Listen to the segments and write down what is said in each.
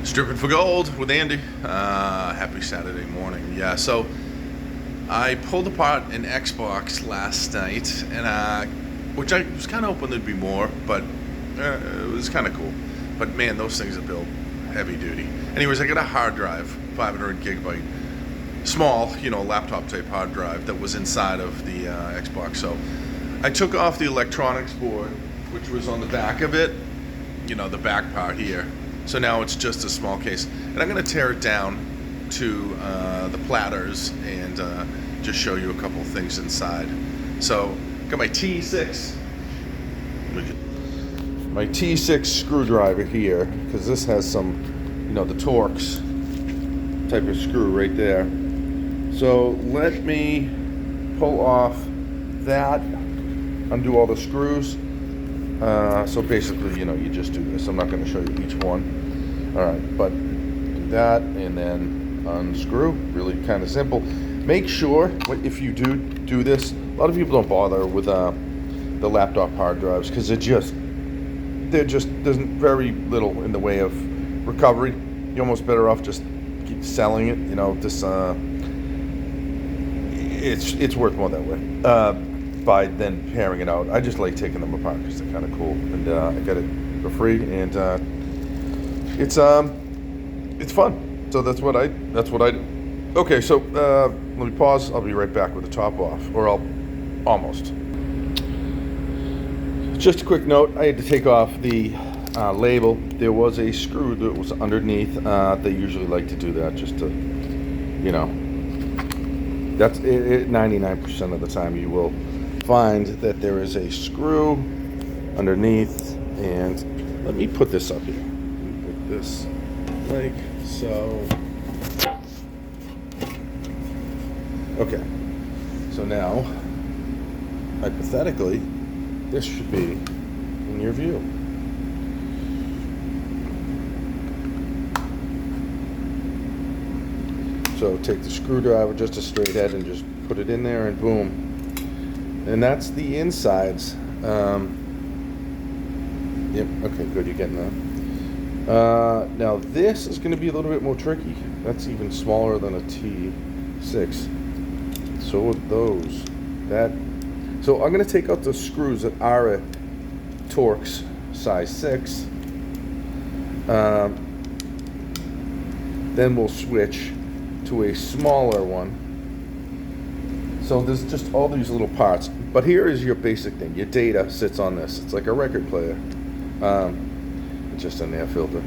Stripping for gold with Andy. Happy Saturday morning. Yeah, so I pulled apart an Xbox last night, and which I was kind of hoping there'd be more, but it was kind of cool. But man, those things are built heavy duty. Anyways, I got a hard drive, 500 gigabyte, small, laptop type hard drive that was inside of the Xbox. So I took off the electronics board, which was on the back of it, the back part here. So now it's just a small case. And I'm going to tear it down to the platters and just show you a couple of things inside. So, got my T6. My T6 screwdriver here, because this has some, the Torx type of screw right there. So let me pull off that, undo all the screws. So basically, you just do this. I'm not going to show you each one. All right, but do that and then unscrew. Really kind of simple. Make sure, if you do this, a lot of people don't bother with the laptop hard drives because there's very little in the way of recovery. You're almost better off just keep selling it. It's worth more that way. By then pairing it out. I just like taking them apart because they're kind of cool, and I got it for free, and it's fun. So that's what I do. Okay, so let me pause. I'll be right back with the top off, or I'll almost. Just a quick note: I had to take off the label. There was a screw that was underneath. They usually like to do that just to, that's it. 99% of the time you will find that there is a screw underneath, and let me put this up here. Put this like so. Okay, so now hypothetically this should be in your view. So take the screwdriver, just a straight head, and just put it in there, and boom. And that's the insides. Yep, okay, good, you're getting that. Now this is going to be a little bit more tricky. That's even smaller than a T6. So are those. So I'm going to take out the screws that are a Torx size 6. Then we'll switch to a smaller one. So there's just all these little parts, but here is your basic thing. Your data sits on this. It's like a record player. It's just an air filter.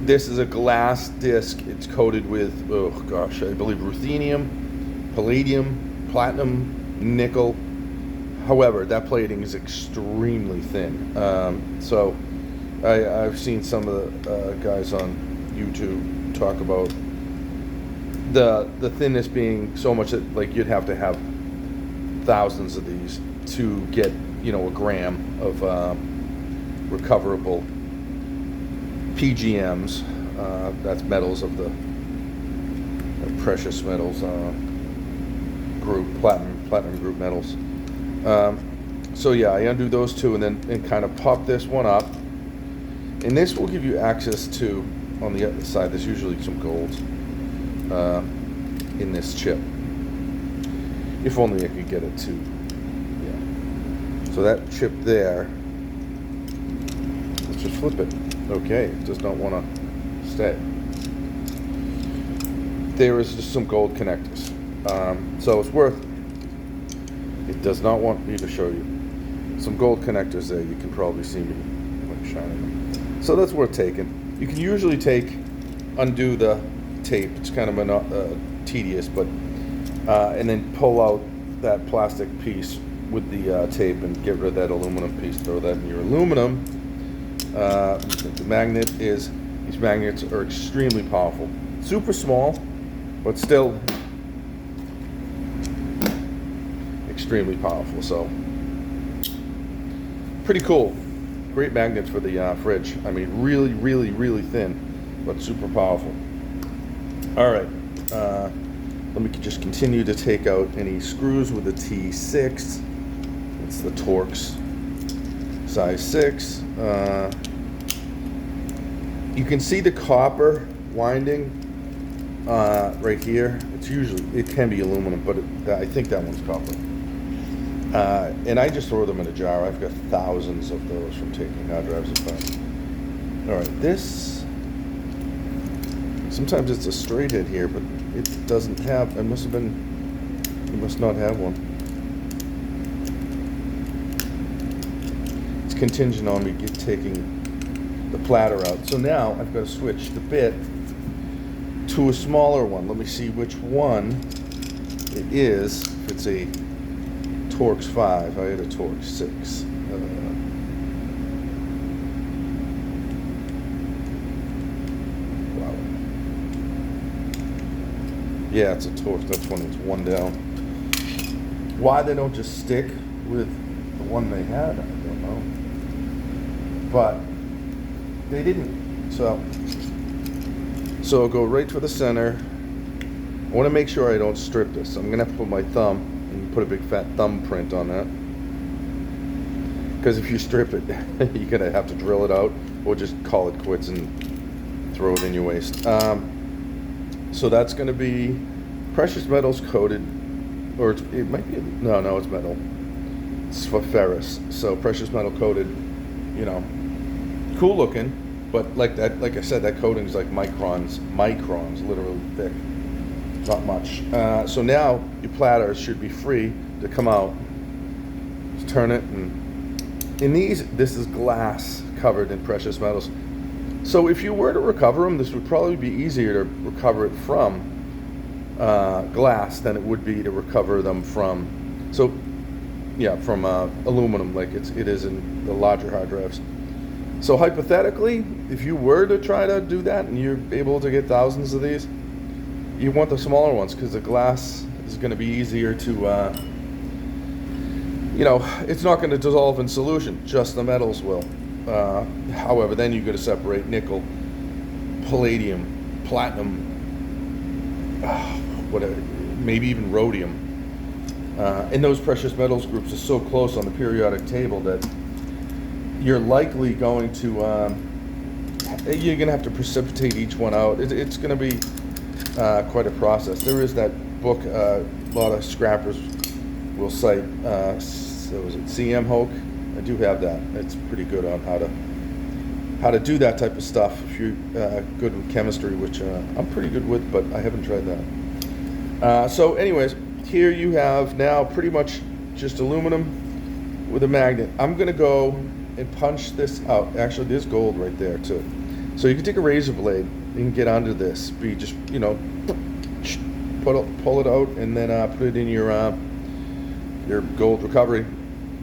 This is a glass disc. It's coated with, I believe ruthenium, palladium, platinum, nickel. However, that plating is extremely thin. So I've seen some of the guys on YouTube talk about the thinness being so much that you'd have to have thousands of these to get a gram of recoverable PGMs. That's metals of the precious metals group, platinum group metals. So yeah, I undo those two and kind of pop this one up, and this will give you access to, on the other side, there's usually some gold in this chip. If only I could get it to, yeah. So that chip there, let's just flip it. Okay, it does not want to stay. There is just some gold connectors. So it's worth, it does not want me to show you. Some gold connectors there, you can probably see me shining them. So that's worth taking. You can usually undo the tape. It's kind of tedious, but and then pull out that plastic piece with the tape and get rid of that aluminum piece. Throw that in your aluminum. The magnet is, these magnets are extremely powerful. Super small, but still extremely powerful. So pretty cool. Great magnets for the fridge. I mean, really, really, really thin, but super powerful. All right, let me just continue to take out any screws with the T6. It's the Torx size 6. You can see the copper winding right here. It can be aluminum, but I think that one's copper. And I just throw them in a jar. I've got thousands of those from taking hard drives apart. All right, this, sometimes it's a straight head here, but it doesn't have, it must not have one. It's contingent on me taking the platter out. So now I've got to switch the bit to a smaller one. Let me see which one it is. If it's a Torx 5, I had a Torx 6. Wow. Yeah, it's a Torx. That's when it's one down. Why they don't just stick with the one they had, I don't know. But they didn't. So I'll go right for the center. I want to make sure I don't strip this. I'm going to have to put my thumb and put a big fat thumbprint on that. Because if you strip it, you're going to have to drill it out or just call it quits and throw it in your waste. So that's going to be precious metals coated, or it might be, no, it's metal. It's for ferrous. So precious metal coated, you know, cool looking, but like I said, that coating is like microns, literally thick. Not much. So now your platter should be free to come out. Just turn it, and in this is glass covered in precious metals. So if you were to recover them, this would probably be easier to recover it from glass than it would be to recover them from. So yeah, from aluminum, like it is in the larger hard drives. So hypothetically, if you were to try to do that and you're able to get thousands of these, you want the smaller ones because the glass is going to be easier to, you know, it's not going to dissolve in solution, just the metals will. However, then you've got to separate nickel, palladium, platinum, whatever, maybe even rhodium. And those precious metals groups are so close on the periodic table that you're likely going to, you're going to have to precipitate each one out. It's going to be quite a process. There is that book, a lot of scrappers will cite, so was it CM Hoke? I do have that. It's pretty good on how to do that type of stuff if you're good with chemistry, which I'm pretty good with, but I haven't tried that. So anyways, here you have now pretty much just aluminum with a magnet. I'm going to go and punch this out. Actually, there's gold right there too. So you can take a razor blade and get under this. Just, you know, pull it out and then put it in your gold recovery.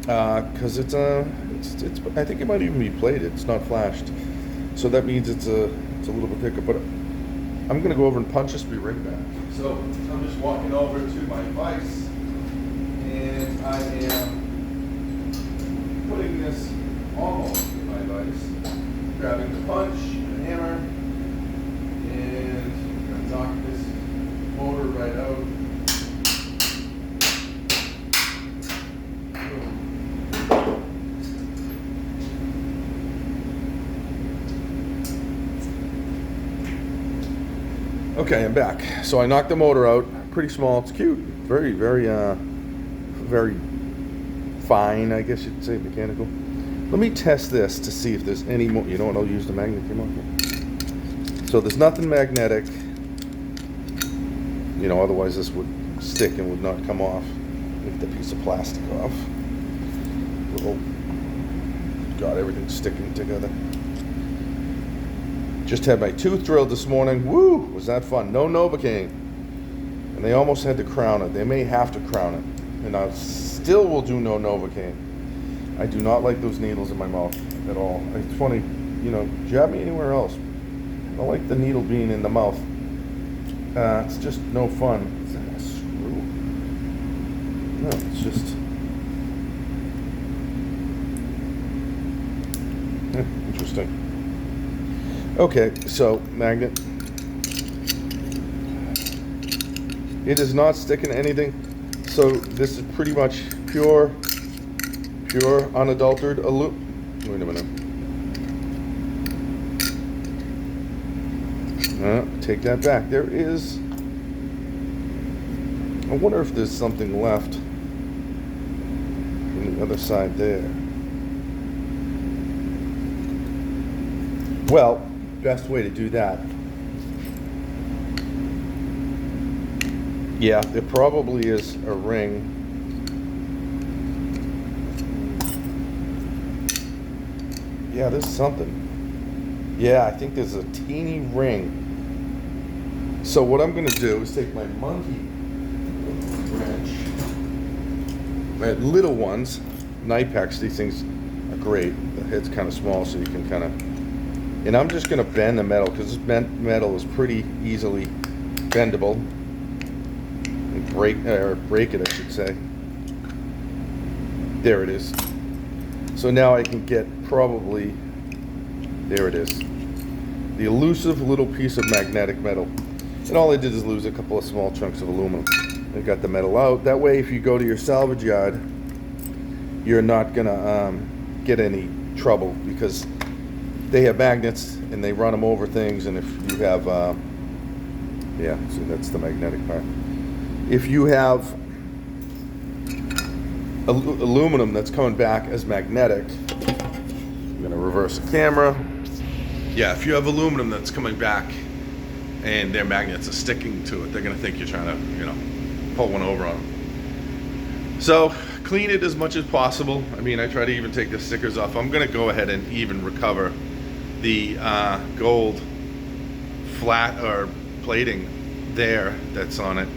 Because it's I think it might even be plated. It's not flashed, so that means it's a little bit thicker. But I'm gonna go over and punch this. Be right back. So I'm just walking over to my vise, and I am putting this almost in my vise, grabbing the punch and the hammer, and I'm gonna knock this motor right out. Okay, I'm back. So I knocked the motor out. Pretty small. It's cute. Very, very, very fine, I guess you'd say, mechanical. Let me test this to see if there's any more. You know what? I'll use the magnet. Come on. So there's nothing magnetic. You know, otherwise this would stick and would not come off. Get the piece of plastic off. Oh, God, everything's sticking together. Just had my tooth drilled this morning. Woo! Was that fun? No Novocaine. And they almost had to crown it. They may have to crown it. And I still will do no Novocaine. I do not like those needles in my mouth at all. It's funny, you know, jab me anywhere else. I don't like the needle being in the mouth. It's just no fun. Is that a screw? No, it's just... interesting. Okay, so magnet. It is not sticking to anything. So this is pretty much pure, unadulterated aluminum. Wait a minute. Take that back. There is... I wonder if there's something left on the other side there. Well, best way to do that. Yeah, there probably is a ring. Yeah, there's something. Yeah, I think there's a teeny ring. So what I'm going to do is take my monkey wrench, my little ones, Knipex. These things are great. The head's kind of small, so you can kind of... And I'm just going to bend the metal, because this metal is pretty easily bendable. And break it, I should say. There it is. So now I can get probably... There it is. The elusive little piece of magnetic metal. And all I did is lose a couple of small chunks of aluminum. I got the metal out. That way, if you go to your salvage yard, you're not gonna get any trouble, because they have magnets and they run them over things. And if you have, yeah, see, that's the magnetic part. If you have aluminum that's coming back as magnetic, I'm gonna reverse the camera. Yeah, if you have aluminum that's coming back and their magnets are sticking to it, they're gonna think you're trying to, pull one over on them. So clean it as much as possible. I mean, I try to even take the stickers off. I'm gonna go ahead and even recover the gold flat or plating there that's on it.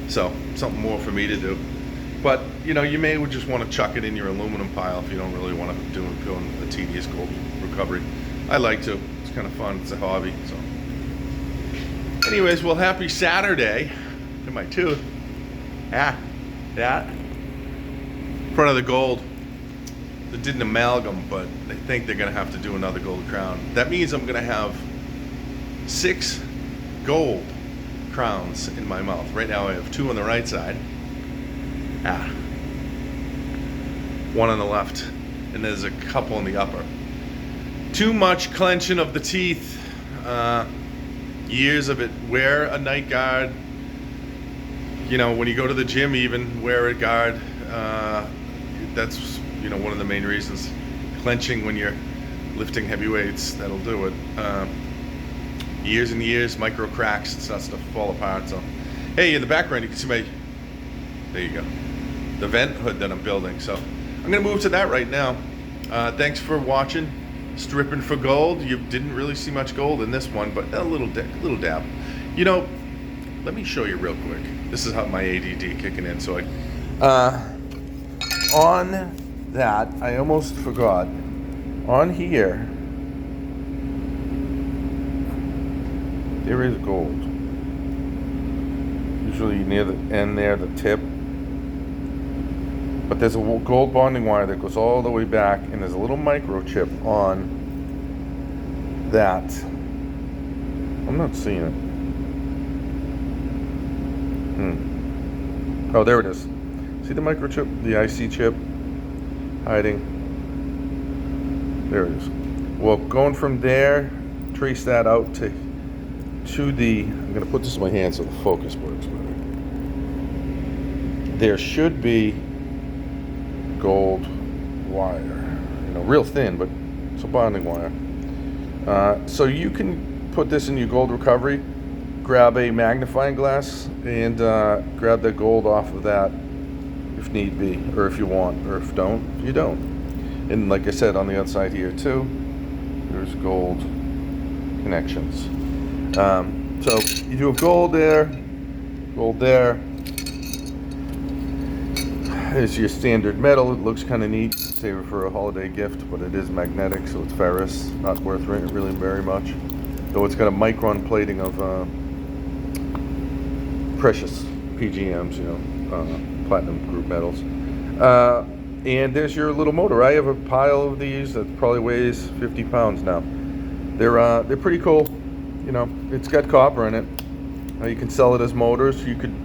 So something more for me to do. But you may just want to chuck it in your aluminum pile if you don't really want to go in the tedious gold recovery. I like to. It's kind of fun. It's a hobby. So, anyways, well, happy Saturday. In my tooth. That. In front of the gold. They did an amalgam, but they think they're going to have to do another gold crown. That means I'm going to have 6 gold crowns in my mouth. Right now I have 2 on the right side. One on the left. And there's a couple in the upper. Too much clenching of the teeth. Years of it. Wear a night guard. When you go to the gym, even wear a guard. That's one of the main reasons. Clenching when you're lifting heavy weights, that'll do it. Years and years, micro cracks, it starts to fall apart. So, hey, in the background you can see there you go, the vent hood that I'm building. So I'm gonna move to that right now. Thanks for watching. Stripping for gold. You didn't really see much gold in this one, but a little dab. Let me show you real quick. This is how my ADD kicking in. So on that, I almost forgot. On here, there is gold. Usually near the end there, the tip. But there's a gold bonding wire that goes all the way back, and there's a little microchip on that. I'm not seeing it. Oh, there it is. See the microchip, the IC chip hiding? There it is. Well, going from there, trace that out to the, I'm going to put this in my hand so the focus works better. There should be gold wire, real thin, but it's a bonding wire. So you can put this in your gold recovery, grab a magnifying glass, and grab the gold off of that if need be, or if you want, or if you don't. And like I said, on the outside here too, there's gold connections. So you do have gold there. Is your standard metal. It looks kind of neat. Save it for a holiday gift, but it is magnetic, so it's ferrous. Not worth really very much. Though it's got a micron plating of precious PGMs, platinum group metals. And there's your little motor. I have a pile of these that probably weighs 50 pounds now. They're pretty cool. It's got copper in it. You can sell it as motors. You could,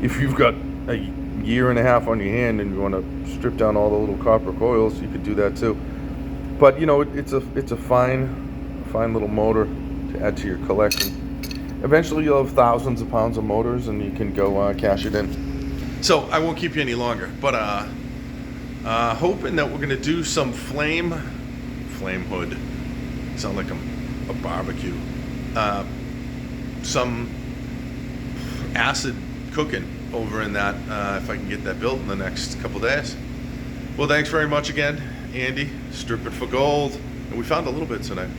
if you've got a year and a half on your hand and you want to strip down all the little copper coils, you could do that too. But it's a fine little motor. to add to your collection. Eventually you'll have thousands of pounds of motors and you can go cash it in. So I won't keep you any longer, but hoping that we're gonna do some flame hood. Sound like a barbecue. Some acid cooking over in that, if I can get that built in the next couple days. Well, thanks very much again, Andy. Stripping for gold, and we found a little bit tonight.